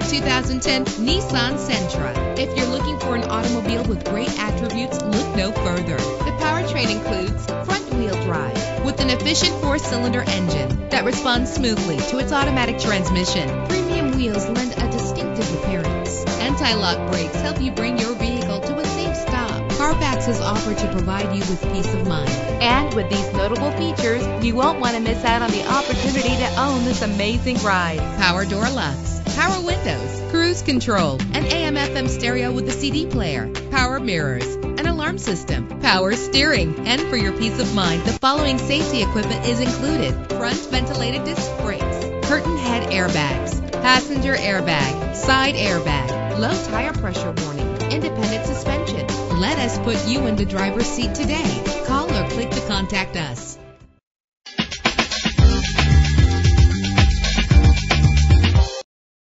2010 Nissan Sentra. If you're looking for an automobile with great attributes, look no further. The powertrain includes front-wheel drive with an efficient 4-cylinder engine that responds smoothly to its automatic transmission. Premium wheels lend a distinctive appearance. Anti-lock brakes help you bring your vehicle to a safe stop. Carfax is offered to provide you with peace of mind. And with these notable features, you won't want to miss out on the opportunity to own this amazing ride. Power door locks, power windows, cruise control, an AM/FM stereo with a CD player, power mirrors, an alarm system, power steering. And for your peace of mind, the following safety equipment is included: front ventilated disc brakes, curtain head airbags, passenger airbag, side airbag, low tire pressure warning, independent suspension. Let us put you in the driver's seat today. Call or click to contact us.